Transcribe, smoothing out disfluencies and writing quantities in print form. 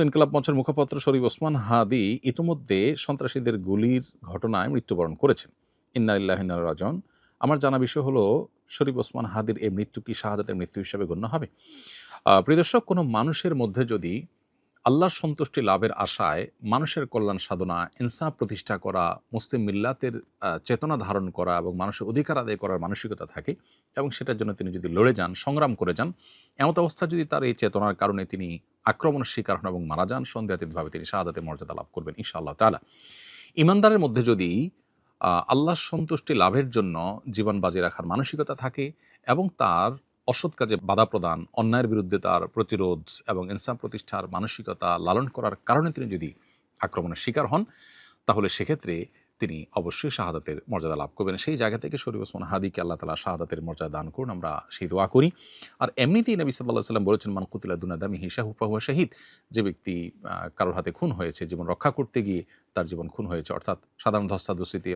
ইনকিলাব মঞ্চের মুখপাত্র শরীফ ওসমান হাদি ইতিমধ্যে সন্ত্রাসীদের গুলির ঘটনায় মৃত্যুবরণ করেছেন। ইন্না লিল্লাহি ওয়া ইন্না ইলাইহি রাজিউন। আমার জানা বিষয় হলো, শরীফ ওসমান হাদির এই মৃত্যু কি শাহাদাতের মৃত্যু হিসেবে গণ্য হবে? প্রিয় দর্শক, কোনো মানুষের মধ্যে যদি আল্লাহর সন্তুষ্টি লাভের আশায় মানুষের কল্যাণ সাধনা, ইনসাফ প্রতিষ্ঠা করা, মুসলিম মিল্লাতের চেতনা ধারণ করা এবং মানুষের অধিকার আদায় করার মানসিকতা থাকে এবং সেটার জন্য তিনি যদি লড়ে যান, সংগ্রাম করে যান, এমত অবস্থায় যদি তার এই চেতনার কারণে তিনি আক্রমণের শিকার হন এবং মারা যান, সন্দেহাতীতভাবে তিনি শাহাদাতের মর্যাদা লাভ করবেন ইনশাআল্লাহ তাআলা। ঈমানদারের মধ্যে যদি আল্লাহর সন্তুষ্টি লাভের জন্য জীবন বাজি রাখার মানসিকতা থাকে এবং তার অসৎ কাজে বাধা প্রদান, অন্যায়ের বিরুদ্ধে তার প্রতিরোধ এবং ইনসাফ প্রতিষ্ঠার মানসিকতা লালন করার কারণে তিনি যদি আক্রমণের শিকার হন, তাহলে সেক্ষেত্রে তিনি অবশ্যই শাহাদাতের মর্যাদা লাভ করবেন। সেই জায়গা থেকে শরীফ ওসমান হাদিকে আল্লাহ তাআলা শাহাদাতের মর্যাদা দান করুন, আমরা সেই দোয়া করি। আর এমনিতেই নবী সাল্লাল্লাহু আলাইহি ওয়াসাল্লাম বলেছেন, মান কুতিলা দুনা দামিহি ফাহুয়া শাহিদ। যে ব্যক্তি কারোর হাতে খুন হয়েছে, জীবন রক্ষা করতে গিয়ে তার জীবন খুন হয়েছে, অর্থাৎ সাধারণ ধস্তাধস্তিতে